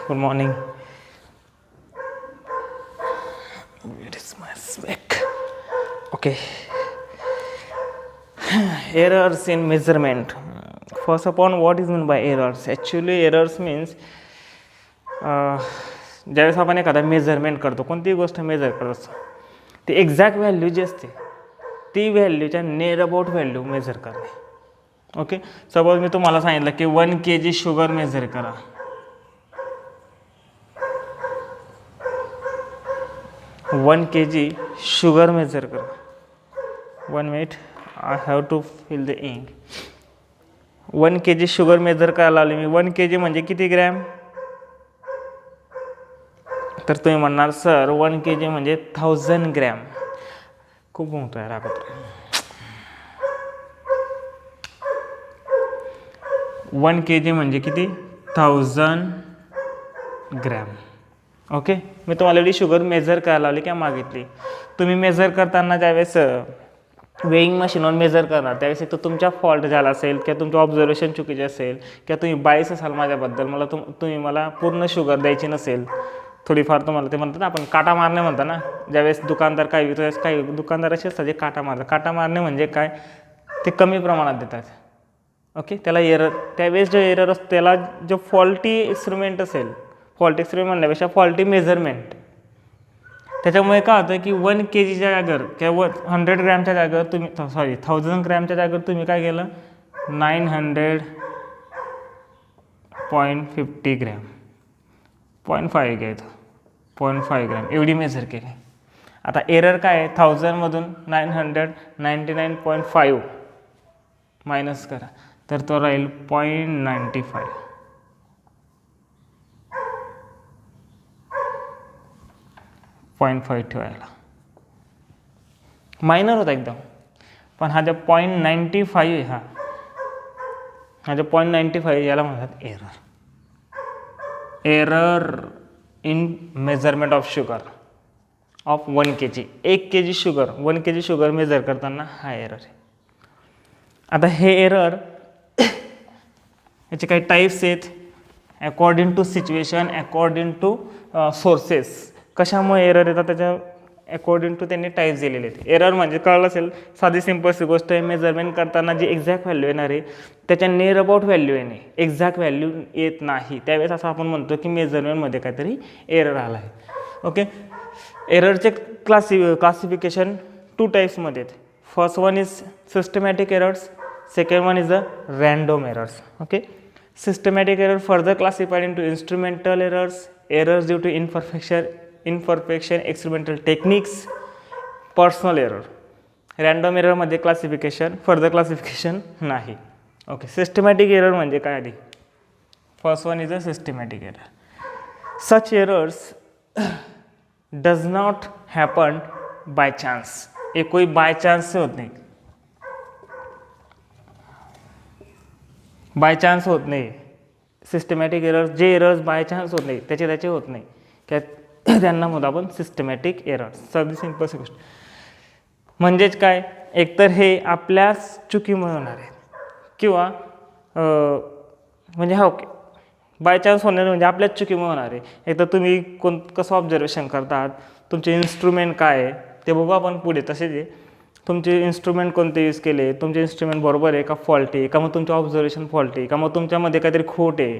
Good morning. Where is my spec? Okay. Errors in measurement. First upon, what is meant by errors? Actually, errors means ज्यावेळेस आपण एखादा measurement करतो, कोणतीही गोष्ट major करत असतो, ती एक्झॅक्ट व्हॅल्यू जी असते ती व्हॅल्यूच्या नियर अबाउट व्हॅल्यू मेजर करणे. ओके, सपोज मी तुम्हाला सांगितलं की 1 kg शुगर मेजर करा. 1 kg शुगर मेजर करा. 1 minute, I have to fill the ink. 1 kg sugar measure करायला लावली मी. 1 kg म्हणजे किती ग्रॅम? तर तुम्ही म्हणणार सर 1 kg म्हणजे 1000 ग्रॅम. खूप मोठं आहे रागत. 1 kg म्हणजे किती? 1000 ग्रॅम. ओके, मी तुम्हाला एवढी शुगर मेजर करायला लावली किंवा मागितली. तुम्ही मेजर करताना ज्यावेळेस वेईंग मशीनवर मेजर करणार त्यावेळेस एक तर तुमच्या फॉल्ट झाला असेल किंवा तुमचं ऑब्झर्वेशन चुकीचे असेल किंवा तुम्ही बायस असाल माझ्याबद्दल, मला तुम्ही मला पूर्ण शुगर द्यायची नसेल, थोडीफार तुम्हाला ते म्हणतात ना आपण काटा मारणे म्हणता ना, ज्यावेळेस दुकानदार काही विकतो काही दुकानदार असे असतात जे काटा मारतात. काटा मारणे म्हणजे काय? ते कमी प्रमाणात देतात. ओके, त्याला एरर, त्यावेळेस जो एरर असतो त्याला जो फॉल्टी इन्स्ट्रुमेंट असेल, फॉल्टी इन्स्ट्रुमेंट म्हणण्यापेक्षा फॉल्टी मेजरमेंट, त्याच्यामुळे काय होतं की 1 kgच्या जागेवर किंवा 100 ग्रॅमच्या जागेवर तुम्ही 1000 ग्रॅमच्या जागेवर तुम्ही काय केलं? 900.50 ग्रॅम, 0.5 घ्यायचं, 0.5 ग्रॅम एवढी मेजर केली. आता एरर काय आहे? 1000मधून 999.5 मायनस करा, तर तो राहील 0.95. 0.5 ठेवायला मायनर होता एकदम, पण हा जो 0.95 आहे हा जो 0.95 याला म्हणतात error. Error in measurement of sugar of 1 kg. 1 kg sugar, 1 kg sugar measure करताना हा एरर आहे. आता हे एरर याचे काही टाईप्स आहेत according to situation, according to sources. कशामुळे एरर येतात त्याच्या अकॉर्डिंग टू त्यांनी टाईप्स दिलेले आहेत. एरर म्हणजे कळलं असेल, साधी सिम्पलची गोष्ट आहे, मेजरमेंट करताना जी एक्झॅक्ट व्हॅल्यू येणार आहे त्याच्या नियर अबाउट व्हॅल्यू येणे, एक्झॅक्ट व्हॅल्यू येत नाही, त्यावेळेस असं आपण म्हणतो की मेजरमेंटमध्ये काहीतरी एरर आला आहे. ओके, एररचे क्लासिफिकेशन 2 टाईप्समध्ये आहेत. First one is systematic errors, second one is the random errors. Okay, systematic error further classified into instrumental errors, errors due to imperfection experimental techniques, personal error. Random एररमध्ये further classification नाही. Okay, systematic error म्हणजे काय? आधी first one is a systematic error. Such errors does not happen by chance. ये कोई by chance से होत नाही, by chance होत नाही. सिस्टमॅटिक एरर्स, जे एरर्स बाय चान्स होत नाही त्याचे होत नाही, त्यांना म्हणतो आपण सिस्टमॅटिक एरर्स. साधी सिंपल गोष्ट म्हणजेच काय? एकतर हे आपल्याच चुकीमुळे होणार आहे किंवा म्हणजे हा ओके बाय चान्स होणार म्हणजे आपल्याच चुकीमुळे होणार आहे. एकतर तुम्ही कसं ऑब्झर्वेशन करतात, तुमचे इन्स्ट्रुमेंट काय आहे ते बघू आपण पुढे. तसेच आहे तुमचे इन्स्ट्रुमेंट कोणते यूज केले, तुमचे इन्स्ट्रुमेंट बरोबर आहे का फॉल्टी आहे का, मग तुमचं ऑब्झर्वेशन फॉल्टी आहे का, मग तुमच्यामध्ये काहीतरी खोट आहे.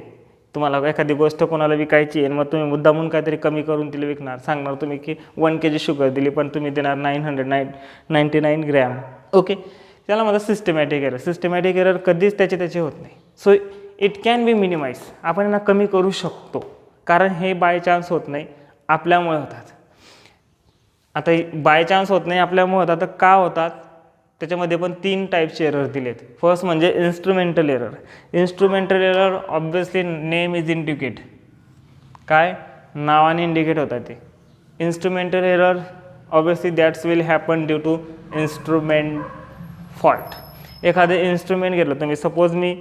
तुम्हाला एखादी गोष्ट कोणाला विकायची आहे मग तुम्ही मुद्दामून काहीतरी कमी करून तिला विकणार, सांगणार तुम्ही की 1 kg शुगर दिली पण तुम्ही देणार 999 ग्रॅम. ओके, त्याला मला सिस्टमॅटिक एरर. सिस्टमॅटिक एरर कधीच त्याचे होत नाही. So it can be minimise. आपण यांना कमी करू शकतो कारण हे बाय चान्स होत नाही, आपल्यामुळे होतात. आता बाय चान्स होत नाही आपल्यामुळे होतात, तर का होतात त्याच्यामध्ये पण 3 टाईपचे एरर दिलेत. फर्स्ट म्हणजे instrumental error. Instrumental error obviously name is indicate, काय नावाने इंडिकेट होतात ते. Instrumental error obviously that's will happen due to instrument fault. एखादे इन्स्ट्रुमेंट घेतलं तुम्ही, सपोज मी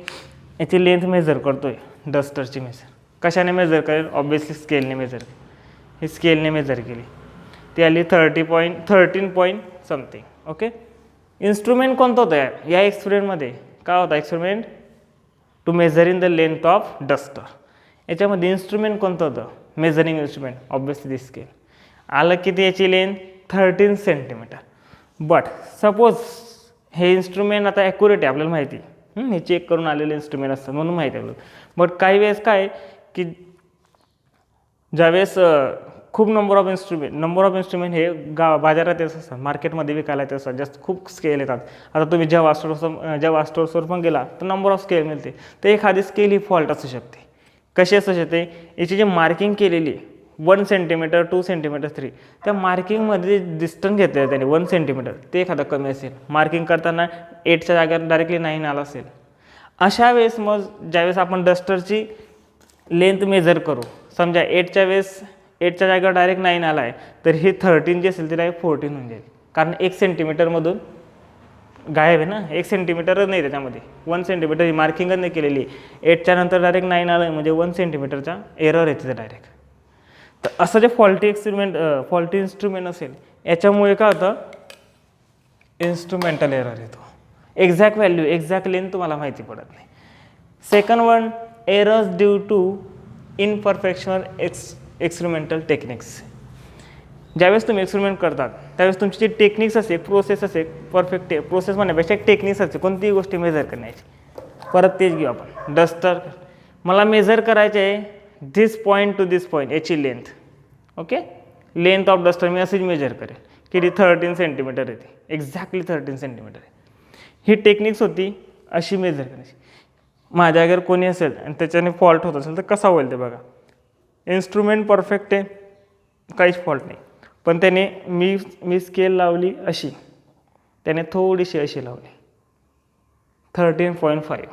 याची लेंथ मेजर करतोय, डस्टरची मेजर कशाने मेजर करेल? ऑब्वियसली स्केलने मेजर. ही स्केलने मेजर केली, ती आली 13 पॉईंट समथिंग. ओके, इन्स्ट्रुमेंट कोणतं होतं या एक्सपेरिमेंटमध्ये? काय होता experiment? To measure in the length of duster. याच्यामध्ये इन्स्ट्रुमेंट कोणतं होतं, measuring instrument, obviously this scale. आलं किती याची लेंथ 13 सेंटीमीटर. बट सपोज हे इन्स्ट्रुमेंट आता ॲक्युरेट आहे आपल्याला माहिती, हे चेक करून आलेले इन्स्ट्रुमेंट असतात म्हणून माहिती आहे आपल्याला. बट काही वेळेस काय की ज्यावेळेस खूप नंबर ऑफ इन्स्ट्रुमेंट हे बाजारात येत असतात, मार्केटमध्ये विकायला येत असतात, जास्त खूप स्केल येतात. आता तुम्ही जेव्हा स्टोर्सवर पण गेला तर नंबर ऑफ स्केल मिळते. तर एखादी स्केल ही फॉल्ट असू शकते. कशी असू शकते, याची जी मार्किंग केलेली 1 सेंटीमीटर 2 सेंटीमीटर 3, त्या मार्किंगमध्ये डिस्टन्स घेतलेलं आहे त्याने 1 सेंटीमीटर, ते एखादं कमी असेल. मार्किंग करताना 8च्या जागेवर डायरेक्टली 9 आला असेल. अशा वेळेस मग ज्यावेळेस आपण डस्टरची लेंथ मेजर करू, समजा 8च्या जागेवर डायरेक्ट 9 आला आहे, तर ही 13 जी असेल ती डायरेक्ट 14 होऊन जाईल. कारण 1 सेंटीमीटरमधून गायब आहे ना, 1 सेंटीमीटरच नाही त्याच्यामध्ये, 1 सेंटीमीटर ही मार्किंगच नाही केलेली. 8च्या नंतर डायरेक्ट 9 आलं म्हणजे 1 सेंटीमीटरचा एरर येते डायरेक्ट. तर असं जे फॉल्टी इन्स्ट्रुमेंट असेल याच्यामुळे काय होतं, इन्स्ट्रुमेंटल एरर येतो. एक्झॅक्ट व्हॅल्यू, एक्झॅक्ट लेंथ तुम्हाला माहिती पडत नाही. Second one, errors due to imperfection experimental techniques. ज्यावेळेस तुम्ही एक्सपेरिमेंट करतात त्यावेळेस तुमची जी टेक्निक्स असेल, प्रोसेस असेल, परफेक्ट प्रोसेस म्हणण्यापेक्षा एक टेक्निक्स असते कोणतीही गोष्टी मेजर करण्याची. परत तेच घेऊ आपण. डस्टर मला मेजर करायचे आहे this point to this point, याची length. Okay, length of duster मी अशीच मेजर करेल, किती 13 सेंटीमीटर येते, एक्झॅक्टली 13 सेंटीमीटर आहे. ही टेक्निक्स होती अशी मेजर करायची. माझ्या अगर कोणी असेल आणि त्याच्याने फॉल्ट होत असेल तर कसा होईल ते बघा. इन्स्ट्रुमेंट परफेक्ट आहे, काहीच फॉल्ट नाही, पण त्याने मी स्केल लावली अशी, त्याने थोडीशी अशी लावली 13.5.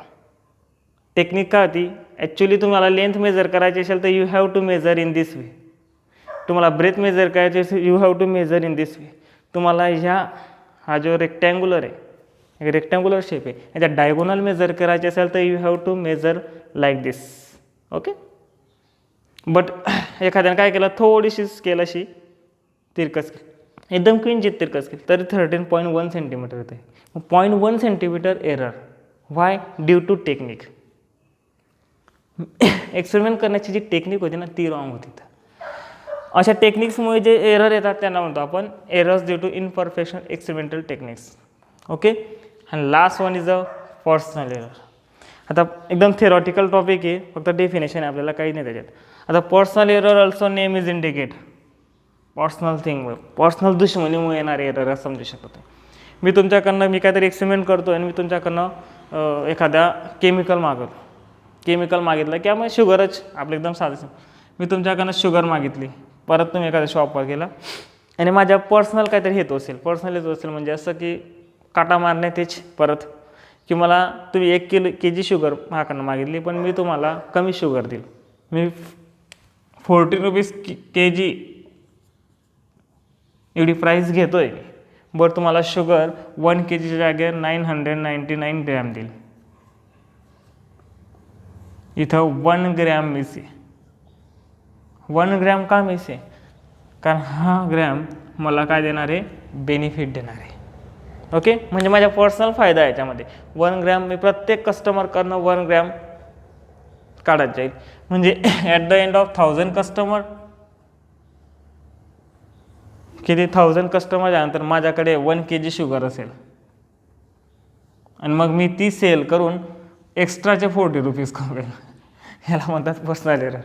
टेक्निक काय होती, ॲक्च्युली तुम्हाला लेंथ मेजर करायची असेल तर you have to measure in this way. तुम्हाला ब्रेथ मेजर करायची असेल you have to measure in this way. तुम्हाला हा जो रेक्टँग्युलर आहे, रेक्टँग्युलर शेप आहे, याच्या डायगोनल मेजर करायचे असेल तर you have to measure like this. Okay, but एखाद्याने काय केलं, थोडीशी स्केल अशी तिरकस केली, एकदम किंचित तिरकस केली, तरी 13.1 सेंटीमीटर येते. 0.1 centimetre error. Why? Due to technique. Experiment करण्याची जी टेक्निक होती ना ती रॉंग होती. अशा टेक्निक्समुळे जे एरर येतात त्यांना म्हणतो आपण errors due to imperfection experimental techniques. Okay, and last one is a personal error. आता एकदम थेरॉटिकल टॉपिक आहे, फक्त डेफिनेशन आहे, आपल्याला काही नाही त्याच्यात. आता personal error also name is indicate. Personal थिंगमुळे, पर्सनल दुश्मनीमुळे येणारे एरर असं समजू शकतो. मी काहीतरी एक्सपेरिमेंट करतो आणि मी तुमच्याकडनं एखाद्या केमिकल मागितलं किंवा मग शुगरच, आपलं एकदम साधं, मी तुमच्याकडनं शुगर मागितली. परत तुम्ही एखाद्या शॉपवर गेला आणि माझ्या पर्सनल काहीतरी हेतू असेल, म्हणजे असं की काटा मारणे तेच, परत की मला तुम्ही 1 kg शुगर माझ्याकडनं मागितली, पण मी तुम्हाला कमी शुगर दिली. मी 40 रुपीज kg एवढी प्राईस घेतो आहे, बरं तुम्हाला शुगर 1 kgच्या जागेवर 999 ग्रॅम देईल. इथं 1 ग्रॅम मिस आहे. 1 ग्रॅम का मिस आहे? कारण हा ग्रॅम मला काय देणार आहे, बेनिफिट देणार आहे. ओके, म्हणजे माझा पर्सनल फायदा आहे याच्यामध्ये. 1 ग्रॅम मी प्रत्येक कस्टमरकडनं 1 ग्रॅम काढत जाईल, म्हणजे at the end of 1000 customer, किती 1000 कस्टमर त्यानंतर माझ्याकडे 1 kg शुगर असेल आणि मग मी ती सेल करून एक्स्ट्राचे 40 रुपीज कमवेल. ह्याला म्हणतात पर्सनल एरर.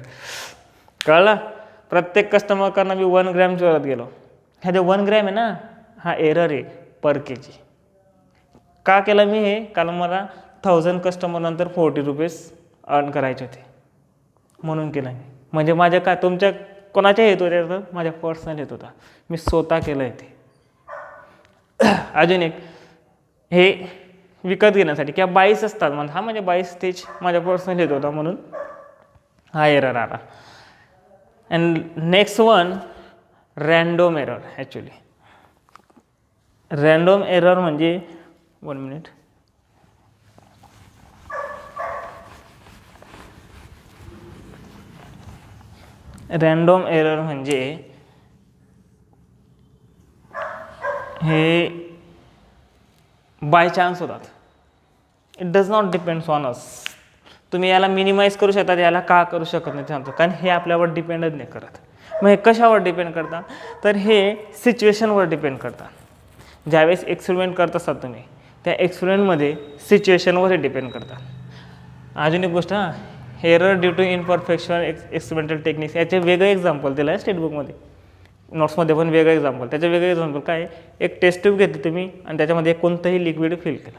कळलं? प्रत्येक कस्टमरकडनं मी 1 ग्रॅम चोरत गेलो. ह्या जे 1 ग्रॅम आहे ना, हा एरर आहे पर kg. का केलं मी हे? कारण मला 1000 कस्टमर नंतर 40 रुपीज अर्न करायचे होते म्हणून केलं मी. म्हणजे माझ्या काय तुमच्या कोणाच्या येत होत्या, माझ्या पर्सनल येत होता, मी स्वतः केलं आहे ते. अजून एक, हे विकत घेण्यासाठी किंवा 22 असतात म्हणजे हा म्हणजे 22 तेच माझ्या पर्सनल येत होता म्हणून हा एरर आला. And next one, random error. Actually random error म्हणजे 1 मिनिट, रँडोम एरर म्हणजे हे बाय चान्स होतात. It does not depends on us. तुम्ही याला मिनिमाइज करू शकता, याला का करू शकत नाही सांगतो, कारण हे आपल्यावर डिपेंडच नाही करत. मग हे कशावर डिपेंड करतात, तर हे सिच्युएशनवर डिपेंड करतात. ज्यावेळेस एक्सपेरिमेंट करत असतात तुम्ही, त्या एक्सपेरिमेंटमध्ये सिच्युएशनवर हे डिपेंड करतात. अजून एक गोष्ट, error due to imperfection experimental techniques, याचे वेगळे एक्झाम्पल दिलं आहे स्टेटबुकमध्ये, नोट्समध्ये पण वेगळं एक्झाम्पल. त्याचे वेगळे एक्झाम्पल काय आहे, एक टेस्ट ट्यूब घेतली तुम्ही आणि त्याच्यामध्ये कोणतंही लिक्विड फिल केलं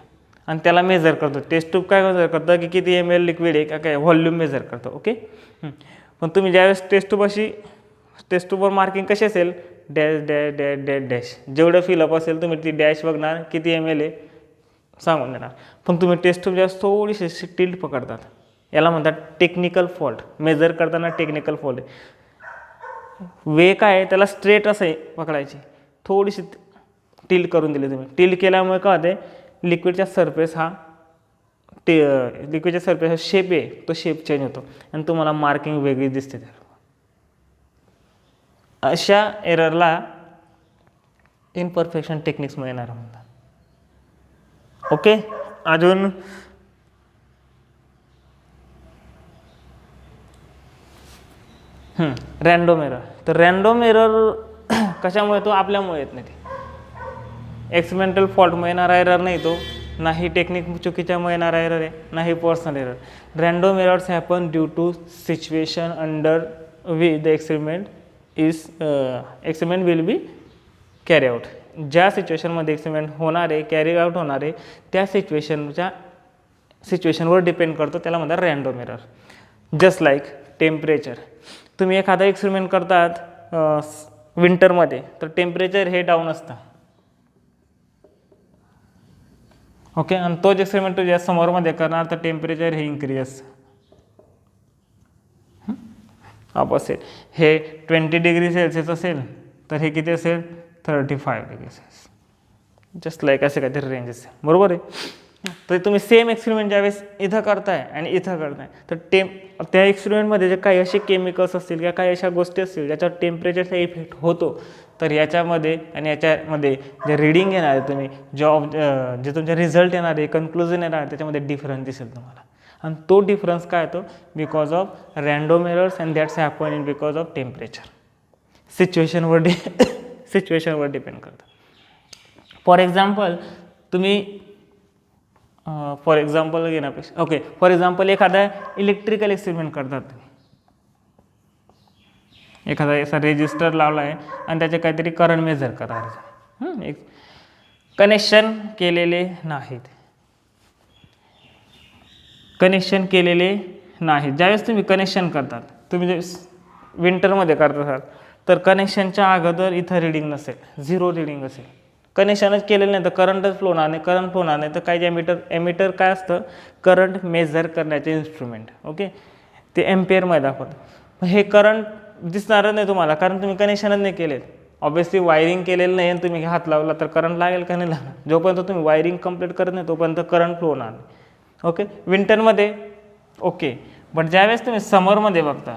आणि त्याला मेजर करतो. टेस्ट ट्यूब काय मेजर करतं की किती ml लिक्विड आहे का काय, व्हॉल्यूम मेजर करतो. ओके. पण तुम्ही ज्यावेळेस टेस्ट ट्यूबवर मार्किंग कशी असेल, dash dash dash dash dash, जेवढं फिलअप असेल तुम्ही ती डॅश बघणार, किती ml आहे सांगून देणार. पण तुम्ही टेस्ट ट्यूब ज्यावेळेस थोडीशी टिल्ट पकडतात, याला म्हणतात टेक्निकल फॉल्ट. मेजर करताना टेक्निकल फॉल्ट आहे. वे काय आहे, त्याला स्ट्रेट असं आहे पकडायची, थोडीशी टिल्ट करून दिली तुम्ही. टिल्ट केल्यामुळे काय होते, लिक्विडचा सरफेस हा लिक्विडच्या सरफेसचा शेप आहे, तो शेप चेंज होतो आणि तुम्हाला मार्किंग वेगळी दिसते. अशा एररला इनपरफेक्शन टेक्निक्समध्ये येणार म्हणतात. ओके. अजून रँडम एरर. तर रँडम एरर कशामुळे तो, आपल्यामुळे येत नाही. ते एक्सपेरिमेंटल फॉल्टमुळे येणारा एरर नाही तो, नाही टेक्निक चुकीच्यामुळे येणारा एरर आहे, नाही personal error. Random errors happen due to situation under which the experiment will be carry out. ज्या सिच्युएशनमध्ये एक्सपेरिमेंट होणार आहे, कॅरी आउट होणार आहे, त्या सिच्युएशनवर डिपेंड करतो, त्याला म्हणतात random error. Just like temperature. तुम्ही एखादा एक्सपेरिमेंट करतात विंटरमध्ये, तर टेम्परेचर हे डाऊन असतं. ओके. आणि तोच एक्सपेरिमेंट तुझ्या समरमध्ये करणार तर टेम्परेचर हे इन्क्रीज असतं. ऑपोजिट. हे 20 डिग्री सेल्सिअस असेल तर हे किती असेल, 35 डिग्री सेल्सिअस. जस्ट लाईक असे काहीतरी रेंज असेल. बरोबर आहे. तर तुम्ही सेम एक्सपेरिमेंट ज्यावेळेस इथं करताय आणि इथं करताय, तर त्या एक्सपेरिमेंटमध्ये जे काही असे केमिकल्स असतील किंवा काही अशा गोष्टी असतील ज्याच्यावर टेम्परेचरचा इफेक्ट होतो, तर याच्यामध्ये आणि याच्यामध्ये जे रिडिंग येणार आहे तुम्ही, जे तुमचे रिझल्ट येणार आहे, कन्क्लुजन येणार आहे, त्याच्यामध्ये डिफरन्स दिसेल तुम्हाला. आणि तो डिफरन्स काय येतो, because of random errors and that's happen in because of temperature. सिच्युएशनवर डिपेंड करतं. फॉर एक्झाम्पल तुम्ही फॉर एक्झाम्पल एखादा इलेक्ट्रिकल एक्सपेरिमेंट करतात. एखादा असा रेजिस्टर लावला आहे आणि त्याचे काहीतरी करंट मेजर करायचं, एक कनेक्शन केलेले नाहीत. ज्यावेळेस तुम्ही कनेक्शन करतात, तुम्ही जे विंटरमध्ये करत असाल, तर कनेक्शनच्या अगोदर इथं रिडिंग नसेल, 0 रिडिंग असेल. कनेक्शनच केलेलं नाही तर करंटच फ्लो होणार नाही. तर काही एमिटर काय असतं, करंट मेजर करण्याचे इन्स्ट्रुमेंट. ओके. ते एम्पियरमध्ये दाखवतं. हे करंट दिसणारच नाही तुम्हाला, कारण तुम्ही कनेक्शनच नाही केलेत. ऑब्व्हियसली वायरिंग केलेलं नाही आणि तुम्ही हात लावला तर करंट लागेल का नाही लागणार. जोपर्यंत तुम्ही वायरिंग कंप्लीट करत नाही तोपर्यंत करंट फ्लो होणार नाही. ओके. विंटरमध्ये ओके. बट ज्यावेळेस तुम्ही समरमध्ये बघता,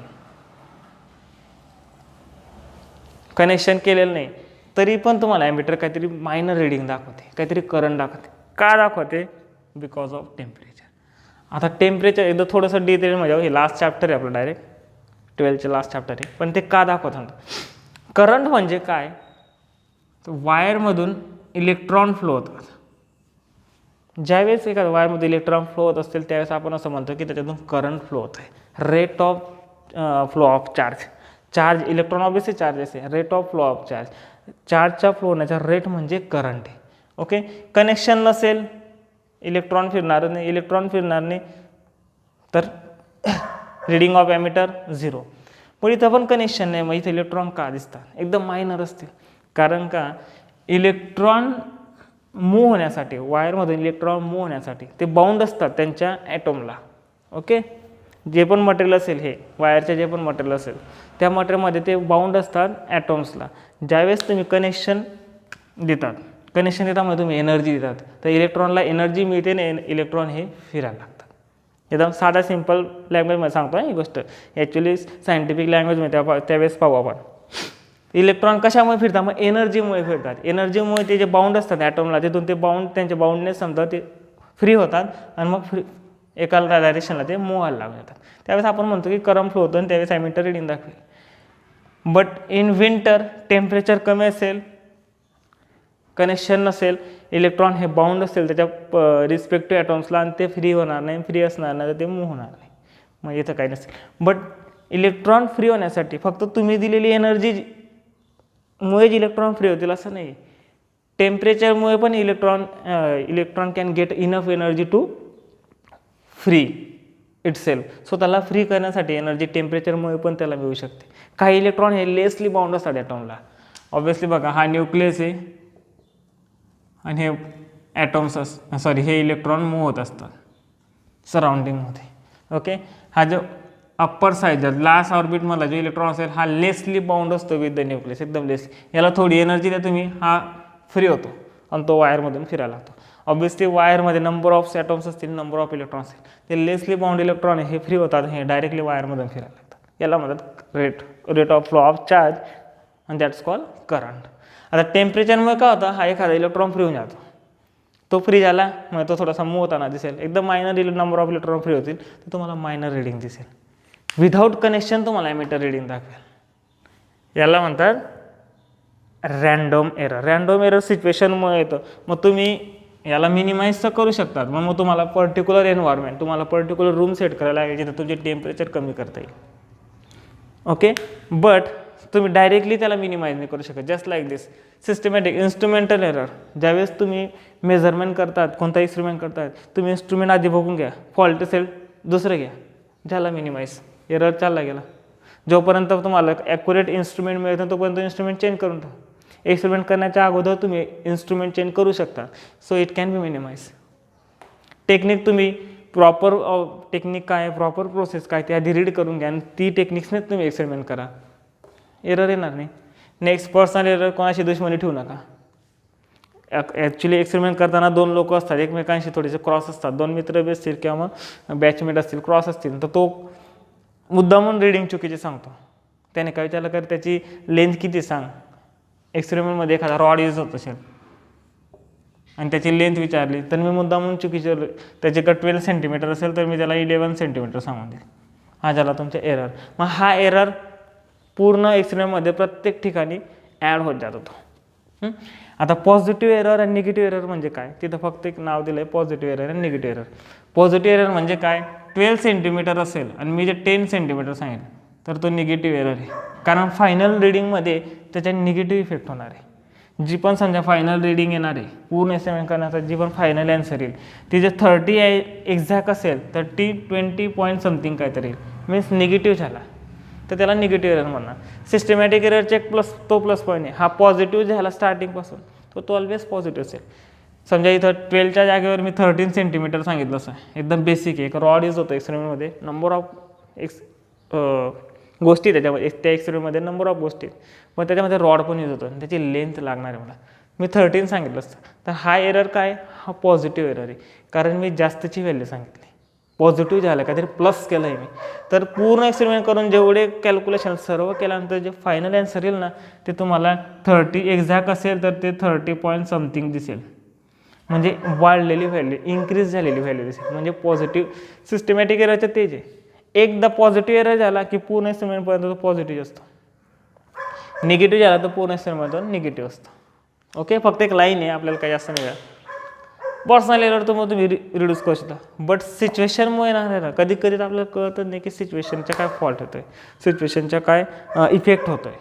कनेक्शन केलेलं नाही तरी पण तुम्हाला ॲमीटर काहीतरी मायनर रिडिंग दाखवते, काहीतरी करंट दाखवते. का दाखवते, बिकॉज ऑफ टेम्परेचर. आता टेम्परेचर एकदा थोडंसं डिटेलमध्ये हे लास्ट चॅप्टर आहे आपलं, डायरेक्ट 12चे लास्ट चॅप्टर आहे. पण ते का दाखवतात, करंट म्हणजे काय, तर वायरमधून इलेक्ट्रॉन फ्लो होतात. ज्यावेळेस एखाद्या वायरमध्ये इलेक्ट्रॉन फ्लो होत असतील त्यावेळेस आपण असं म्हणतो की त्याच्यातून करंट फ्लो होत आहे. Rate of flow of charge electron obviously charges आहे. रेट ऑफ फ्लो ऑफ चार्जचा फ्लो होण्याचा रेट म्हणजे करंट आहे. ओके. कनेक्शन नसेल, इलेक्ट्रॉन फिरणार नाही तर रिडिंग ऑफ ॲमीटर 0. पण इथं पण कनेक्शन नाही, मग इथं इलेक्ट्रॉन का दिसतात, एकदम मायनर असतील. कारण का, इलेक्ट्रॉन मूव्ह होण्यासाठी, वायरमधून इलेक्ट्रॉन मूव्ह होण्यासाठी ते बाउंड असतात त्यांच्या ॲटोमला. ओके. जे पण मटेरियल असेल, हे वायरचे जे पण मटेरियल असेल त्या मटेरियलमध्ये ते बाउंड असतात ॲटॉम्सला. ज्यावेळेस तुम्ही कनेक्शन देतात म्हणजे तुम्ही एनर्जी देतात, तर इलेक्ट्रॉनला एनर्जी मिळते आणि इलेक्ट्रॉन हे फिरायला लागतात. एकदम साधा सिम्पल लँग्वेजमध्ये सांगतो ही गोष्ट. ॲक्च्युली सायंटिफिक लँग्वेजमध्ये त्यावेळेस पाहू आपण. इलेक्ट्रॉन कशामुळे फिरतात, मग एनर्जीमुळे फिरतात. एनर्जीमुळे ते जे बाउंड असतात ॲटॉमला, तिथून ते त्यांचे बाउंडनेस समजा ते फ्री होतात आणि मग एका डायरेक्शनला ते मूव्ह व्हायला लागून जातात. त्यावेळेस आपण म्हणतो की करंट फ्लो होतो आणि त्यावेळेस ॲमीटर रीडिंग दाखवेल. बट इन विंटर टेम्परेचर कमी असेल, कनेक्शन नसेल, इलेक्ट्रॉन हे बाउंड असेल त्याच्या रिस्पेक्टिव्ह ॲटॉम्सला आणि ते फ्री होणार नाही, फ्री असणार नाही तर ते मूव्ह होणार नाही. मग इथं काही नसेल. बट इलेक्ट्रॉन फ्री होण्यासाठी फक्त तुम्ही दिलेली एनर्जीमुळेच इलेक्ट्रॉन फ्री होतील असं नाही. टेम्परेचरमुळे पण electron can get enough energy to free itself. स्वतःला फ्री करण्यासाठी एनर्जी टेम्परेचरमुळे पण त्याला मिळू शकते. काही इलेक्ट्रॉन हे लेसली बाउंड असतात ॲटॉमला. ऑब्व्हियसली बघा, हा न्यूक्लियस आहे आणि हे ॲटॉम्स हे इलेक्ट्रॉन मूव्ह होत असतात सराउंडिंगमध्ये. ओके, हा जो अप्पर साईड लास्ट ऑर्बिटमधला जो इलेक्ट्रॉन असेल हा लेसली बाउंड असतो विथ द न्यूक्लियस, एकदम लेसली. याला थोडी एनर्जी द्या तुम्ही, हा फ्री होतो आणि तो वायरमधून फिरायला लागतो. ऑब्व्हियसली वायरमध्ये नंबर ऑफ ॲटॉम्स असतील, नंबर ऑफ इलेक्ट्रॉन असतील, ते लेसली बाउंड इलेक्ट्रॉन हे फ्री होतात, हे डायरेक्टली वायरमधून फिरायला लागतात. याला म्हणतात rate of flow of charge आणि दॅट्स कॉल्ड करंट. आता टेम्परेचरमुळे काय होतं, हा एखादा इलेक्ट्रॉन फ्री होऊन जातो. तो फ्री झाला म्हणजे तो थोडासा मूव्ह होताना दिसेल, एकदम minor number of electron free होतील तर तुम्हाला मायनर रीडिंग दिसेल. विदाउट कनेक्शन तुम्हाला ॲमीटर रीडिंग दाखवेल. याला म्हणतात रँडम एरर. रँडम एरर सिच्युएशनमुळे येतं. मग तुम्ही याला मिनिमाइज तर करू शकतात, मग तुम्हाला पर्टिक्युलर एन्व्हायरमेंट, तुम्हाला पर्टिक्युलर रूम सेट करायला लागेल जिथे तुमचे टेम्परेचर कमी करता येईल. ओके, बट तुम्ही डायरेक्टली त्याला मिनिमाइज नाही करू शकत. जस्ट लाईक दिस सिस्टमॅटिक इन्स्ट्रुमेंटल एरर. ज्यावेळेस तुम्ही मेजरमेंट करतात, कोणता इन्स्ट्रुमेंट करतात, तुम्ही इन्स्ट्रुमेंट आधी बघून घ्या, फॉल्ट असेल दुसरं घ्या, झाला मिनिमाइज, एरर चालला गेला. जोपर्यंत तुम्हाला ॲक्युरेट इन्स्ट्रुमेंट मिळतं तोपर्यंत इन्स्ट्रुमेंट चेंज करून ठेवा. एक्सपेरिमेंट करण्याच्या अगोदर तुम्ही इन्स्ट्रुमेंट चेंज करू शकता, so it can be minimize. Technique तुम्ही प्रॉपर टेक्निक काय, प्रॉपर प्रोसेस काय ते आधी रीड करून घ्या आणि ती टेक्निक्सनेच तुम्ही एक्सपेरिमेंट करा, एरर येणार नाही. नेक्स्ट, पर्सनल एरर, कोणाशी दुश्मनी ठेवू नका. ॲक्च्युली एक्सपेरिमेंट करताना दोन लोक असतात, एकमेकांशी थोडेसे क्रॉस असतात, दोन मित्र बी असतील किंवा मग बॅचमेट असतील, क्रॉस असतील, तर तो मुद्दामून रीडिंग चुकीची सांगतो. त्याने काय विचारलं कर त्याची लेंथ किती सांग. एक्सपेरिमेंटमध्ये एखादा रॉड यूज होत असेल आणि त्याची लेंथ विचारली तर मी मुद्दामून चुकीचे, त्याचे का 12 सेंटीमीटर असेल तर मी त्याला 11 सेंटीमीटर सांगून देईल. हा झाला तुमचा एरर. मग हा एरर पूर्ण एक्सपेरिमेंटमध्ये प्रत्येक ठिकाणी ॲड होत जात होतो. आता पॉझिटिव्ह एरर आणि निगेटिव्ह एरर म्हणजे काय, तिथं फक्त एक नाव दिलं आहे, पॉझिटिव्ह एरर आणि निगेटिव्ह एरर. पॉझिटिव्ह एरर म्हणजे काय, 12 सेंटीमीटर असेल आणि मी जे 10 सेंटीमीटर सांगितलं तर तो निगेटिव्ह एरर आहे. कारण फायनल रीडिंगमध्ये त्याच्या निगेटिव्ह इफेक्ट होणार आहे. जी पण समजा फायनल रीडिंग येणार आहे पूर्ण एक्सपेरिमेंट करण्याचा, जी पण फायनल आन्सर येईल ती जर 30 एक्झॅक्ट असेल, 20 पॉईंट समथिंग काहीतरी येईल, मीन्स निगेटिव्ह झाला तर त्याला निगेटिव्ह एरर म्हणणार. Systematic error check plus point आहे. हा पॉझिटिव्ह झाला स्टार्टिंगपासून तो ऑलवेज पॉझिटिव्ह असेल. समजा इथं 12च्या जागेवर मी 13 सेंटीमीटर सांगितलं असं, एकदम बेसिक आहे. एक रॉड यूज होतं एक्सपेरिमेंटमध्ये, नंबर ऑफ गोष्टी त्याच्यामध्ये, त्या एक्सपेरिमेंटमध्ये नंबर ऑफ गोष्टी, पण त्याच्यामध्ये रॉड पण यूज होतो आणि त्याची लेंथ लागणार आहे मला. मी 13 सांगितलं असतं तर हा एरर काय, हा पॉझिटिव्ह एरर आहे. कारण मी जास्तची व्हॅल्यू सांगितली, पॉझिटिव्ह झालं काहीतरी प्लस केलं आहे मी. तर पूर्ण एक्सपेरिमेंट करून जेवढे कॅल्क्युलेशन सर्व केल्यानंतर जे फायनल आन्सर येईल ना ते तुम्हाला 30 एक्झॅक्ट असेल तर ते 30 पॉईंट समथिंग दिसेल. म्हणजे वाढलेली व्हॅल्यू, इन्क्रीज झालेली व्हॅल्यू दिसेल. म्हणजे पॉझिटिव्ह सिस्टमॅटिक एररचं तेज आहे. एकदा पॉझिटिव्ह एरर झाला की पूर्ण एक्सपेरिमेंटपर्यंत तो पॉझिटिव्ह असतो. निगेटिव्ह झाला तर पूर्ण एक्सपेरिमेंटपर्यंत निगेटिव्ह असतो. ओके, फक्त एक लाईन आहे, आपल्याला काही जास्त नाही. पर्सनल एरर तर मग तुम्ही रिड्यूस करू शकता. बट सिच्युएशनमुळे येणार आहे, कधी कधी आपल्याला कळतच नाही की सिच्युएशनचा काय फॉल्ट होतो आहे, सिच्युएशनचा काय इफेक्ट होतो आहे.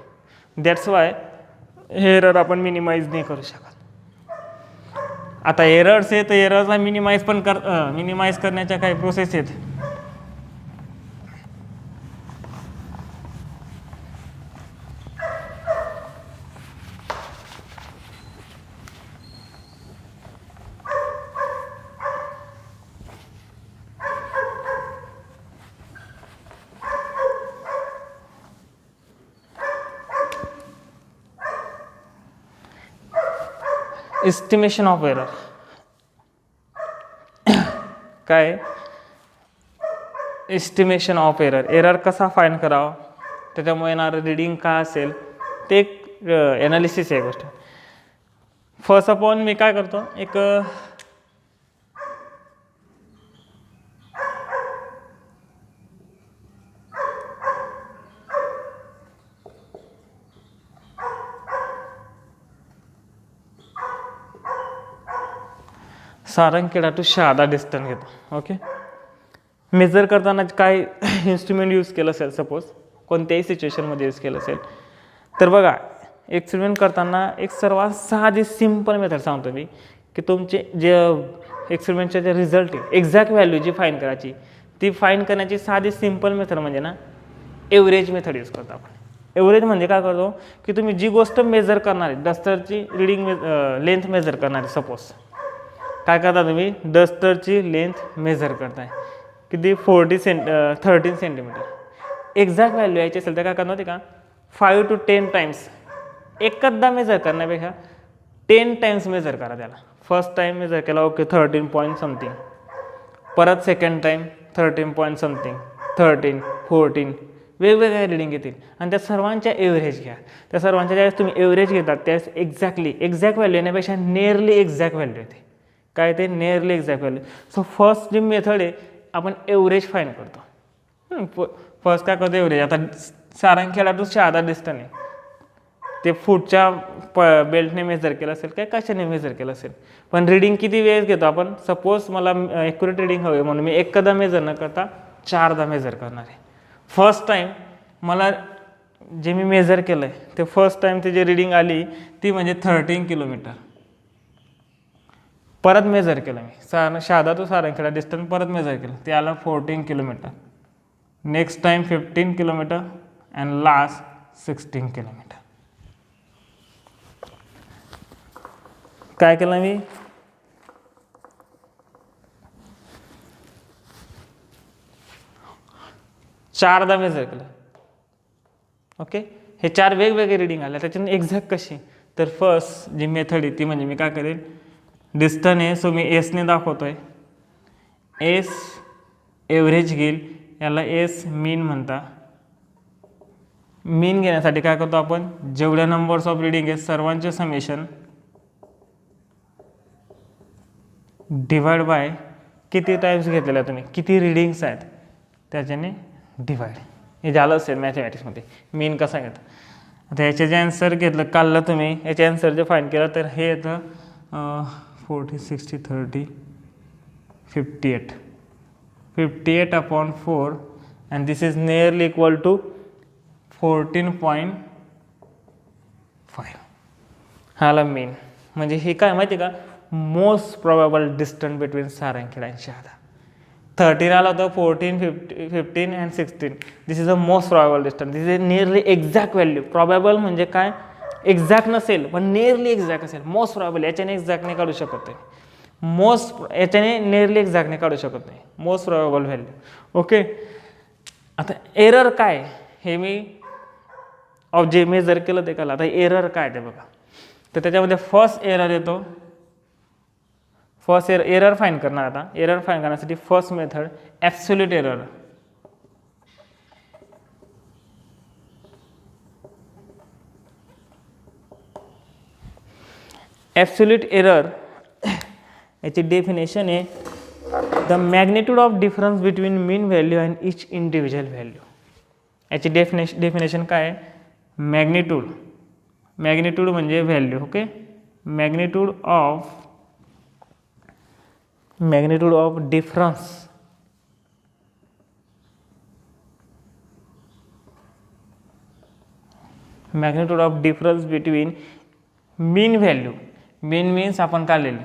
दॅट्स वाय हे एरर आपण मिनिमाइज नाही करू शकत. आता एरर्स आहे तर एरर्सला मिनिमाइज करण्याच्या काही प्रोसेस आहेत. एस्टिमेशन ऑफ एरर काय, एस्टिमेशन ऑफ एरर कसा फाइंड करावा, त्याच्यामुळे येणारं रीडिंग काय असेल ते एक ॲनालिसिस आहे गोष्ट. फर्स्ट ऑफ ऑल मी काय करतो, एक सारंगखेडा टू शहादा डिस्टन्स घेतो. ओके, मेजर करताना काय इन्स्ट्रुमेंट यूज केलं असेल, सपोज कोणत्याही सिच्युएशनमध्ये यूज केलं असेल तर बघा, एक्सपेरिमेंट करताना एक सर्वात साधी सिंपल मेथड सांगतो मी की तुमचे जे एक्सपेरिमेंटचे जे रिझल्ट आहे एक्झॅक्ट व्हॅल्यू जी फाईन करायची ती फाईन करण्याची साधी सिंपल मेथड म्हणजे ना एव्हरेज मेथड यूज करतो आपण. एव्हरेज म्हणजे काय करतो की तुम्ही जी गोष्ट मेजर करणार आहे, डस्टरची रीडिंग लेंथ मेजर करणार आहे, सपोज काय करता तुम्ही डस्टरची लेंथ मेजर करताय किती 13 सेंटीमीटर. एक्झॅक्ट व्हॅल्यू यायची असेल तर काय करणार होते का 5 to 10 टाइम्स एकदा मेजर करण्यापेक्षा 10 टाइम्स मेजर करा त्याला. फर्स्ट टाइम मेजर केला ओके 13 पॉईंट समथिंग, परत सेकंड टाइम 13 पॉईंट समथिंग, 13, 14 वेगवेगळ्या रिडिंग येतील आणि त्या सर्वांच्या एव्हरेज घ्या. त्या सर्वांच्या ज्यावेळेस तुम्ही एव्हरेज घेतात त्यावेळेस एक्झॅक्ट व्हॅल्यू येण्यापेक्षा नियरली एक्झॅक्ट व्हॅल्यू येते. काय ते nearly exact value. So first जी मेथड आहे आपण एव्हरेज फाईन करतो. फर्स्ट काय करतो एव्हरेज. आता सारंगखेडा टू शहादा डिस्टन्स आहे ते फूटच्या बेल्टने मेजर केलं असेल काय कशाने मेजर केलं असेल, पण रिडिंग किती वेळेस घेतो आपण. सपोज मला ॲक्युरेट रिडिंग हवे म्हणून मी एकदा मेजर न करता 4दा मेजर करणार आहे. फर्स्ट टाईम मला जे मी मेजर केलं आहे ते फर्स्ट टाईमची जी रिडिंग आली ती म्हणजे 13 किलोमीटर. परत मेजर केलं मी शहादा टू सारंगखेडा डिस्टन्स परत मेजर केलं ते आलं 14 kilometre. Next time 15 kilometre and last 16 kilometre. काय केलं मी 4दा मेजर केलं. ओके, हे 4 वेगवेगळे रिडिंग आले. त्याच्यानं एक्झॅक्ट कशी तर फर्स्ट जी मेथड आहे ती म्हणजे मी काय करेन डिस्टन्स आहे सो मी एसने दाखवतोय. एस एव्हरेज घेईल याला एस मीन म्हणता. मीन घेण्यासाठी काय करतो आपण जेवढ्या नंबर्स ऑफ रिडिंग आहेत सर्वांचे समेशन डिवाइड बाय किती टाइम्स घेतलेल्या तुम्ही किती रिडिंग्स आहेत त्याच्याने डिवाइड. हे झालं असेल मॅथमॅटिक्समध्ये मीन कसा घेता. आता याचे जे आन्सर घेतलं काढलं तुम्ही याचे आन्सर जे फाईंड केलं तर हे येतं 40, 60, 30, 58 upon 4 and this is nearly equal to 14.5. हाला मीन म्हणजे हे काय माहिती आहे का most probable distance between Sarangkheda आणि शहादा. 13 आला होता 14, 15 and 16. This is a most probable distance. This is nearly exact value. Probable म्हणजे काय एक्झॅक्ट नसेल पण नियरली एक्झॅक्ट असेल. मोस्ट प्रोबेबल याच्याने एक्झॅक्ट नाही काढू शकत नाही. याच्याने नियरली एक्झॅक्ट नाही काढू शकत नाही. Most probable value. ओके, आता एरर काय हे मी जे मेजर केलं ते कळलं. आता एरर काय ते बघा. तर त्याच्यामध्ये फर्स्ट एरर येतो. फर्स्ट एरर फाईन करणार. आता एरर फाईन करण्यासाठी first method absolute error. Absolute error याची डेफिनेशन आहे the magnitude of difference between mean value and each individual value. याची डेफिनेशन काय आहे मॅग्निट्यूड म्हणजे value. Okay, magnitude of difference between mean value. Mean means आपण काढलेले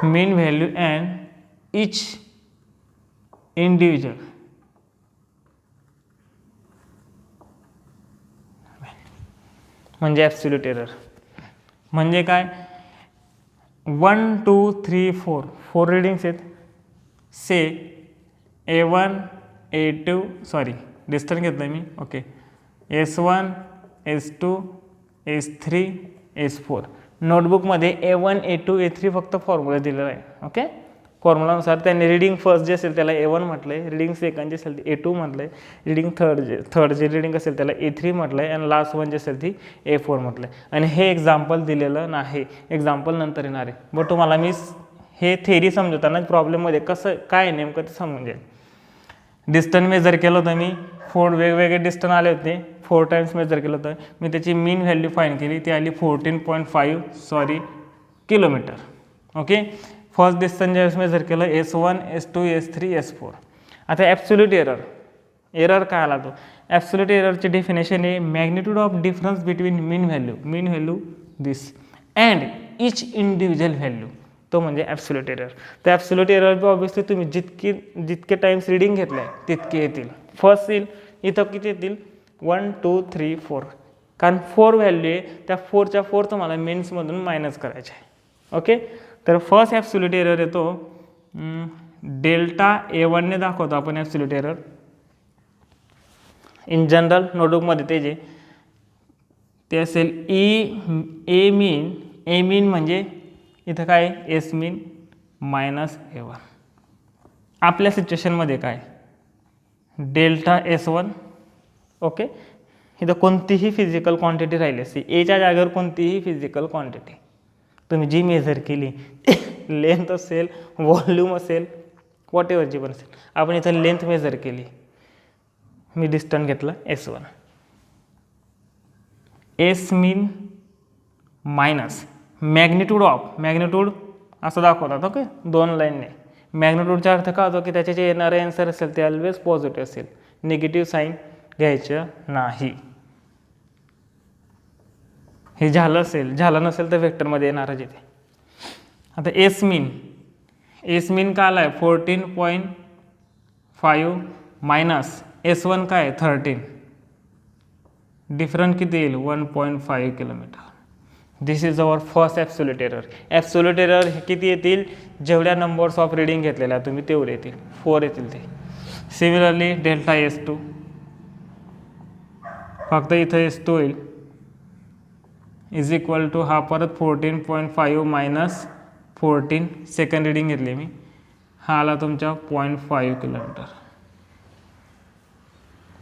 मीन value and each individual म्हणजे absolute error. म्हणजे काय 1, 2, 3, 4 रिडिंग्स आहेत. से A1 A2 सॉरी डिस्टन्स घेतलं मी. Okay, S1 S2 S3 S4. नोटबुकमध्ये A1 A2 A3 फक्त फॉर्म्युला दिलेला आहे. ओके, फॉर्म्युलानुसार त्यांनी रिडिंग फर्स्ट जे असेल त्याला A1 म्हटलं आहे, रिडिंग सेकंड जे असेल ते A2 म्हटलं आहे, रिडिंग थर्ड जे रिडिंग असेल त्याला A3 म्हटलं आहे आणि लास्ट वन जे असेल ती A4 म्हटलं आहे. आणि हे एक्झाम्पल दिलेलं नाही, एक्झाम्पल नंतर येणार आहे. बट तुम्हाला मी हे थेरी समजवताना प्रॉब्लेममध्ये कसं काय नेमकं ते समजून जाईल. डिस्टन्स मेजर केलं होतं मी. 4 वेगवेगळे डिस्टन्स आले होते. 4 टाइम्स मेजर केलं होतं. मी त्याची मीन व्हॅल्यू फाईंड केली, ती आली 14.5 किलोमीटर. ओके. फर्स्ट डिस्टन्स ज्यावेळेस मेजर केलं S1 S2 S3 S4. आता ॲब्सोल्यूट एरर काय आला तो? ॲब्सोल्यूट एररची डेफिनेशन आहे magnitude of difference between mean value this and each individual value, तो म्हणजे ॲब्सोल्यूट एरर. तर ॲब्सोल्यूट एरर ऑब्वियसली तुम्ही जितके टाइम्स रिडिंग घेतलं आहे तितके येतील. फर्स्ट येईल इथं किती येतील 1 2 3 4, कारण 4 व्हॅल्यू आहे, त्या 4च्या 4 तुम्हाला मीन्समधून मायनस करायचे आहे. ओके. तर फर्स्ट ॲब्सोल्यूट एरर येतो डेल्टा A1 ने दाखवतो आपण ॲब्सोल्यूट एरर. इन जनरल नोटबुकमध्ये ते असेल ए मीन म्हणजे इथं काय एस मीन मायनस A1. आपल्या सिच्युएशनमध्ये काय डेल्टा S1. ओके. इथं कोणतीही फिजिकल क्वांटिटी राहिली असती, एच्या जागेवर कोणतीही फिजिकल क्वांटिटी तुम्ही जी मेजर केली लेंथ असेल व्हॉल्यूम असेल वॉट एव्हर जी पण असेल, आपण इथं लेंथ मेजर केली, मी डिस्टन्स घेतलं S1. एस मीन मायनस मॅग्निट्यूड असं दाखवतात. ओके. 2 लाईनने मॅग्निट्यूडचा अर्थ काय होतो की त्याचे जे येणारे आन्सर असेल ते ऑलवेज पॉझिटिव्ह असेल, निगेटिव्ह साईन घ्यायचं नाही. हे झालं नसेल तर वेक्टरमध्ये येणारच येते. आता एस मीन काय आला आहे 14.5 मायनस S1 काय 13, डिफरंट किती येईल 1.5 kilometre. This is our first absolute error. Absolute error हे किती येतील, जेवढ्या नंबर्स ऑफ रिडिंग घेतलेल्या तुम्ही तेवढे येतील, 4 येतील ते. सिमिलरली डेल्टा S2 फक्त इथं S2 होईल इज इक्वल टू हा परत 14.5 मायनस 14, सेकंड रिडिंग घेतली मी, हा आला तुमच्या 0.5 kilometre.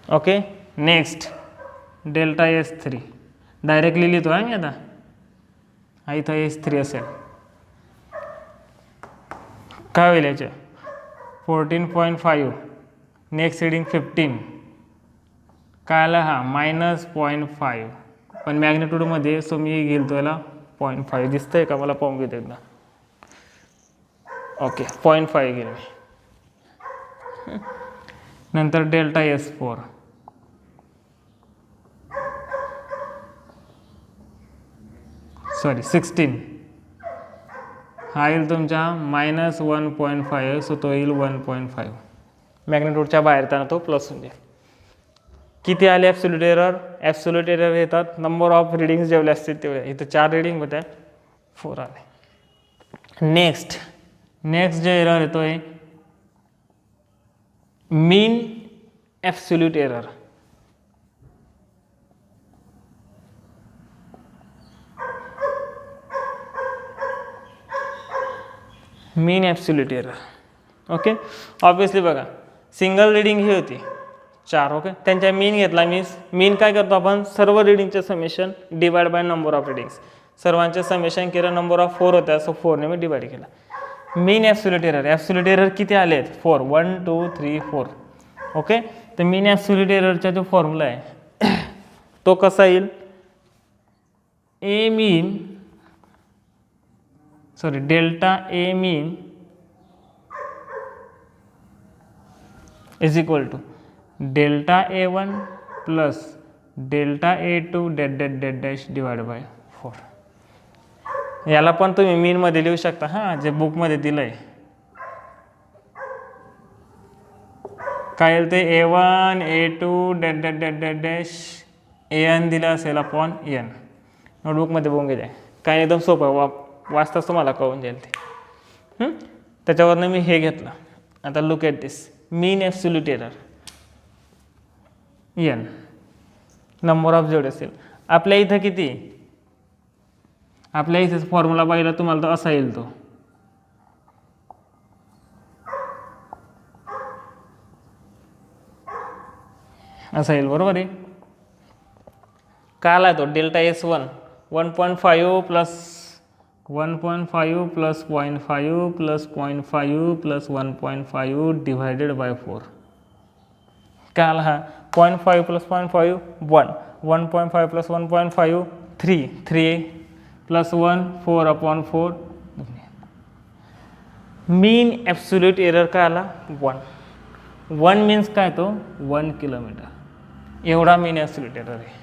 Okay. Next delta S3 directly लिहितो आहे मी आता, हा इथं S3 असेल, काय होईल याच्या 14.5 नेक्स्ट रिडिंग 15, काय आला हा मायनस 0.5, पण मॅग्निट्यूडमध्ये सो मी घेईल तो याला 0.5 दिसतंय का मला, पाहून घेतो एकदा. ओके 0.5 घेईल मी. नंतर डेल्टा S4 16, हा येईल तुमच्या मायनस 1.5, सो तो येईल 1.5. मॅग्निट्यूडच्या बाहेर येताना तो प्लस होऊन जाईल. किती आले ॲब्सोल्यूट एरर येतात नंबर ऑफ रिडिंग्स जेवढे असतील तेवढे. इथं 4 रिडिंग होत्या, 4 आले. नेक्स्ट जे एरर येतो आहे मीन ॲब्सोल्यूट एरर. मीन ॲब्सोल्यूट एरर. ओके. ऑब्वियसली बघा सिंगल रिडिंग ही होती 4. ओके. त्यांच्या मीन घेतला, मीन काय करतो आपण सर्व रिडिंगचे summation divide by number of readings, सर्वांचे समेशन केलं, नंबर ऑफ 4 होत्या, सो 4ने मी डिवाइड केला. मीन ॲब्सोल्यूट एरर किती आले आहेत 4, 1 2 3 4. ओके. तर मीन ॲब्सोल्यूट एररचा जो फॉर्म्युला आहे तो कसा येईल, delta A mean is equal to delta A1 plus delta A2 dash divide by 4. याला पण तुम्ही मीनमध्ये लिहू शकता, हां जे बुकमध्ये दिलं आहे काय येईल ते A1 A2 डॅश AN दिलं असेल अपॉन N. नोटबुकमध्ये बघून घ्या, काय एकदम सोपं वाचताच तुम्हाला कळून जाईल ते. त्याच्यावरनं मी हे घेतलं. आता look at this mean absolute error N number of जेवढे असेल. आपल्या इथं किती, आपल्या इथेच फॉर्म्युला पाहिला तुम्हाला तर असा येईल, तो असा येईल बरोबर आहे. काय आला तो delta S1 1.5 plus 1.5 plus 0.5 plus 0.5 plus 1.5 divided by 4. काय आला हा 0.5 प्लस 0.5 1, 1.5 प्लस 1.5 3, 3 प्लस 1 4/4. मीन ॲब्सोल्यूट एरर काय आला 1 मीन्स काय तो 1 किलोमीटर एवढा मीन ॲब्सोल्यूट एरर आहे.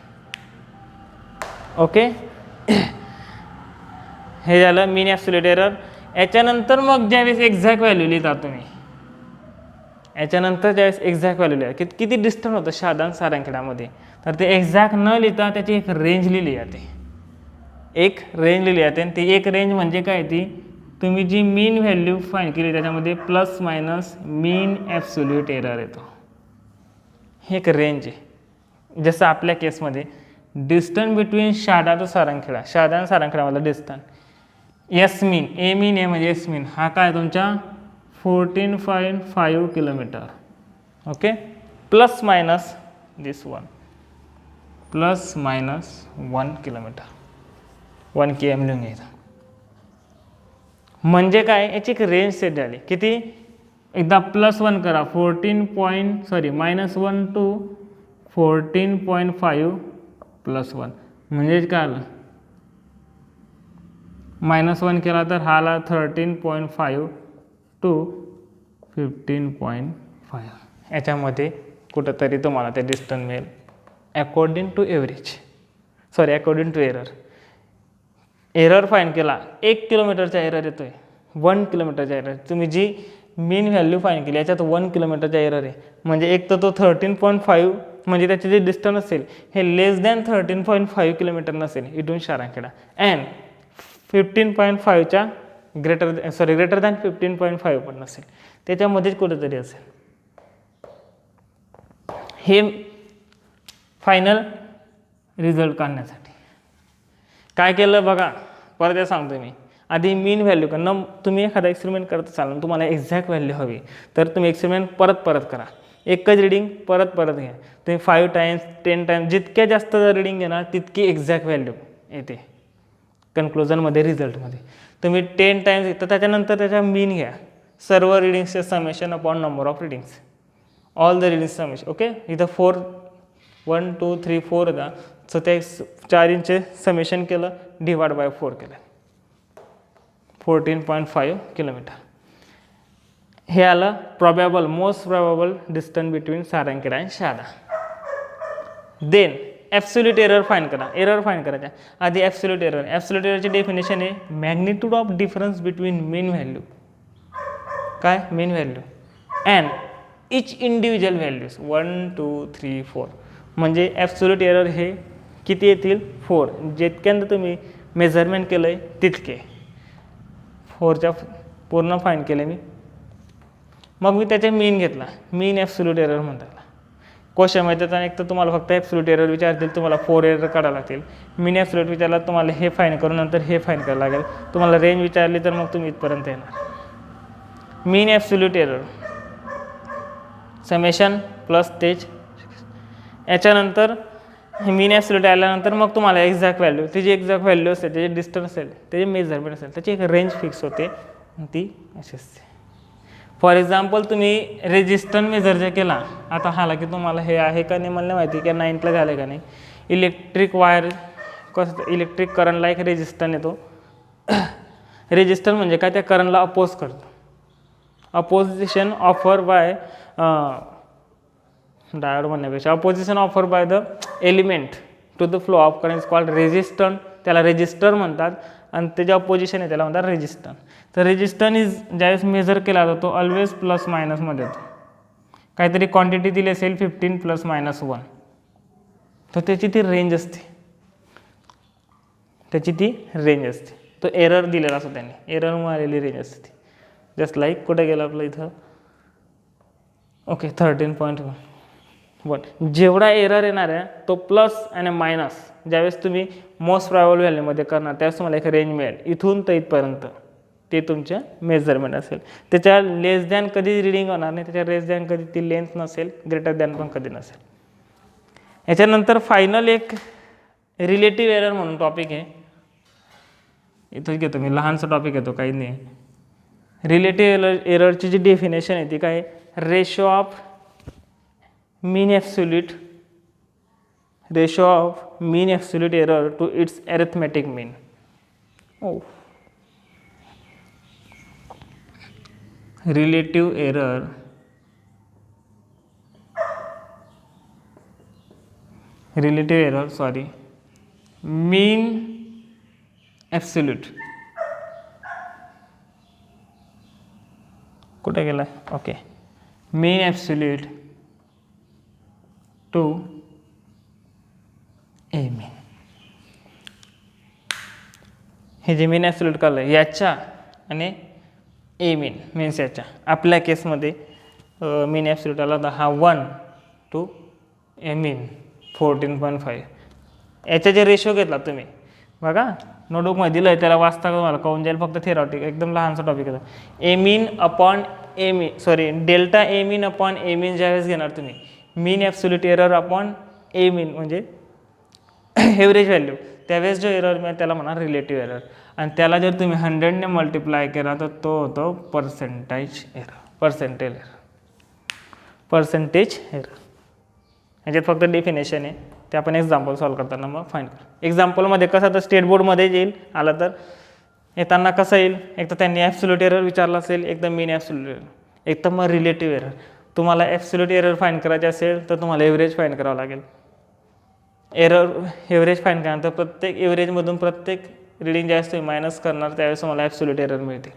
ओके हे झालं मीन ॲब्सोल्यूट एरर. याच्यानंतर मग ज्यावेळेस एक्झॅक्ट व्हॅल्यू लिहिता तुम्ही, याच्यानंतर ज्यावेळेस एक्झॅक्ट व्हॅल्यू लिहा किती डिस्टन्स होतं शहादा आणि सारंगखेड्यामध्ये, तर ते एक्झॅक्ट न लिहिता त्याची एक रेंज लिहिली जाते. एक रेंज लिहिली जाते आणि ती एक रेंज म्हणजे काय, ती तुम्ही जी मीन व्हॅल्यू फाईंड केली त्याच्यामध्ये plus minus mean absolute error येतो. हे एक रेंज आहे. जसं आपल्या केसमध्ये distance between Shahada to Sarangkheda, Shahada आणि सारंगखेड्यामधला डिस्टन्स एस मीन, ए मीन ए म्हणजे एस मीन हा काय तुमच्या 14.5 किलोमीटर. ओके प्लस मायनस दिस 1 प्लस मायनस 1 किलोमीटर 1 km लिहून घ्यायचं. म्हणजे काय याची एक रेंज सेट झाली. किती एकदा प्लस 1 करा -1 टू 14.5 प्लस 1 म्हणजे काय आलं -1 केला तर हा आला 13.5 टू 15.5. याच्यामध्ये कुठंतरी तुम्हाला ते डिस्टन्स मिळेल according to according to error find केला 1 किलोमीटरचा एरर येतोय 1 किलोमीटरचा एरर. तुम्ही जी मीन व्हॅल्यू फाईंड केली याच्यात 1 किलोमीटरचा एरर आहे. म्हणजे एक तर तो 13.5 म्हणजे त्याचे जे डिस्टन्स असेल हे लेस दॅन 13.5 किलोमीटर नसेल इथून सारंगखेडा अँड 15.5च्या ग्रेटर दॅन 15.5 पण नसेल, त्याच्यामध्येच कुठेतरी असेल. हे फायनल रिझल्ट काढण्यासाठी काय केलं बघा, परत सांगतो मी. आधी मीन व्हॅल्यू का तुम्ही एखादा एक्सपेरिमेंट करत असाल तुम्हाला एक्झॅक्ट व्हॅल्यू हवी तर तुम्ही एक्सपेरिमेंट परत करा. एकच रिडिंग परत घ्या. तुम्ही 5 टाइम्स 10 टाइम्स जितक्या जास्त रिडिंग घेणार तितकी एक्झॅक्ट व्हॅल्यू येते कन्क्लुजनमध्ये रिझल्टमध्ये. तुम्ही 10 टाइम्स तर त्याच्यानंतर त्याच्या मीन घ्या. सर्व रिडिंग्सचे summation upon number of readings, all the readings summation. Okay इथं 4 1 2 3 4 होता सो ते 4 इंचे समेशन केलं डिवाइड बाय 4 केलं 14.5 किलोमीटर. हे आलं most probable distance between Sarangkheda आणि Shahada. Then absolute error find करा. एरर फाईंड करायच्या आधी ॲब्सोल्यूट एररची डेफिनेशन आहे magnitude of difference between mean value and each individual values 1 2 3 4. म्हणजे ॲब्सोल्यूट एरर हे किती येतील 4. जितक्यांदा तुम्ही मेजरमेंट केलं आहे तितके 4च्या पूर्ण फाईंड केले मी. मग मी त्याचे मीन घेतला. मीन ॲब्सोल्यूट एरर म्हणतात. क्वेश्चनमध्ये त्याचा एक तर तुम्हाला फक्त ॲब्सोल्यूट एरर विचारतील, तुम्हाला 4 एरर काढावं लागतील. मीन ॲब्सोल्यूट विचारला तुम्हाला हे फाईंड करून नंतर हे फाईंड करावं लागेल. तुम्हाला रेंज विचारली तर मग तुम्ही इथपर्यंत येणार. Mean absolute error summation plus stage. याच्यानंतर मीन ॲब्सोल्यूट आल्यानंतर मग तुम्हाला एक्झॅक्ट व्हॅल्यू, त्याची एक्झॅक्ट व्हॅल्यू असेल, त्याचे डिस्टन्स असेल, त्याचे मेजरमेंट असेल, त्याची एक रेंज फिक्स होते ती अशी असते. फॉर एक्झाम्पल तुम्ही रेजिस्टन्स मेजर जे केला, आता हाला की तुम्हाला हे आहे का नाही मला माहिती की 9thला झालं का नाही. इलेक्ट्रिक वायर कसं इलेक्ट्रिक करंटला एक रेजिस्टन्स येतो. रेजिस्टन्स म्हणजे काय, त्या करंटला अपोज करतो. अपोजिशन ऑफर बाय डायोड म्हणण्यापेक्षा opposition offer by the element to the flow of current is called resistance. त्याला रेजिस्टर म्हणतात आणि त्याचे अपोजिशन आहे त्याला म्हणतात रेजिस्टन्स. तर रेजिस्टन्स इज ज्यावेळेस मेजर केला जातो ऑलवेज प्लस मायनसमध्ये येतो. काहीतरी क्वांटिटी दिली असेल 15 ± 1 तर त्याची ती रेंज असते. तो एरर दिलेला असतो त्याने, एररमुळे आलेली रेंज असते. जस्ट लाईक कुठे गेलं आपलं इथं ओके 13.1. जेवढा एरर येणार आहे तो प्लस आणि मायनस ज्यावेळेस तुम्ही मोस्ट प्रोबॅबल व्हॅल्यूमध्ये करणार त्यावेळेस तुम्हाला एक रेंज मिळेल इथून तर इथपर्यंत. ते तुमच्या मेजरमेंट असेल. त्याच्या लेस दॅन कधी रिडिंग होणार नाही, त्याच्या लेस दॅन कधी ती लेंथ नसेल, ग्रेटर दॅन पण कधी नसेल. याच्यानंतर फायनल एक रिलेटिव्ह एरर म्हणून टॉपिक आहे. इथंच घेतो मी, लहानसा टॉपिक घेतो काही नाही. रिलेटिव्ह एररची जी डेफिनेशन आहे ती काय, ratio of mean absolute ratio of mean absolute error to its arithmetic mean. Oh. Relative error mean absolute कुठे गेला okay mean absolute to a mean हे जे mean absolute काढलं याच्या आणि a mean मीन्स याच्या आपल्या केसमध्ये mean absolute आला तर हा 1 to a mean 14.5 याचा जे रेशो घेतला तुम्ही बघा नोटबुकमध्ये दिलं आहे त्याला वाचता तुम्हाला कळून जाईल फक्त थेरॉटिक एकदम लहानसा टॉपिक आहे ए मीन upon A mean sorry delta A mean upon ए मीन ज्यावेळेस घेणार तुम्ही मीन ॲब्सोल्यूट एरर अपॉन ए मीन म्हणजे एव्हरेज व्हॅल्यू त्यावेळेस जो एरर मिळेल त्याला म्हणा रिलेटिव्ह एरर आणि त्याला जर तुम्ही 100ने मल्टिप्लाय केला तर तो होतो पर्सेंटेज एरर ह्याच्यात फक्त डेफिनेशन आहे ते आपण एक्झाम्पल सॉल्व करताना मग फाईंड करू एक्झाम्पलमध्ये कसं तर स्टेट बोर्डमध्ये येईल आला तर येताना कसं येईल एक तर त्यांनी ॲब्सोल्यूट एरर विचारला असेल एक तर मीन ॲब्सोल्यूट एरर एक तर मग रिलेटिव्ह एरर तुम्हाला ॲब्सोल्यूट एरर फाईंड करायचे असेल तर तुम्हाला एव्हरेज फाईंड करावं लागेल एव्हरेज फाईंड केल्यानंतर प्रत्येक एव्हरेजमधून प्रत्येक रिडिंग ज्यावेळेस तुम्ही मायनस करणार त्यावेळेस तुम्हाला ॲब्सोल्यूट एरर मिळते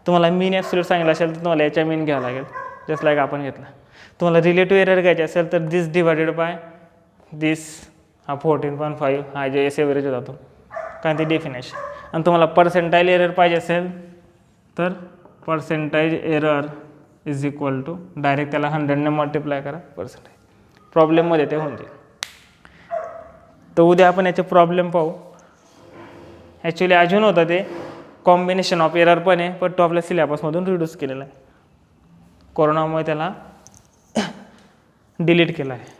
तुम्हाला मीन ॲब्सोल्यूट सांगितलं असेल तर तुम्हाला याच्या मीन घ्यावं लागेल जस्ट लाईक आपण घेतला तुम्हाला रिलेटिव्ह एरर घ्यायचे असेल तर दिस डिवायडेड बाय दिस हा 14.5 हा जे एस एव्हरेज जातो कारण ते डेफिनेशन आणि तुम्हाला पर्सेंटाईल एरर पाहिजे असेल तर percentile error is equal to direct त्याला 100ने मल्टिप्लाय करा पर्सेंटाईल प्रॉब्लेममध्ये ते होऊन जाईल तर उद्या आपण याचे प्रॉब्लेम पाहू ॲक्च्युली अजून होतं ते कॉम्बिनेशन ऑफ एरर पण आहे पण तो आपल्या सिलेबसमधून रिड्यूस केलेला आहे कोरोनामुळे त्याला डिलीट केला आहे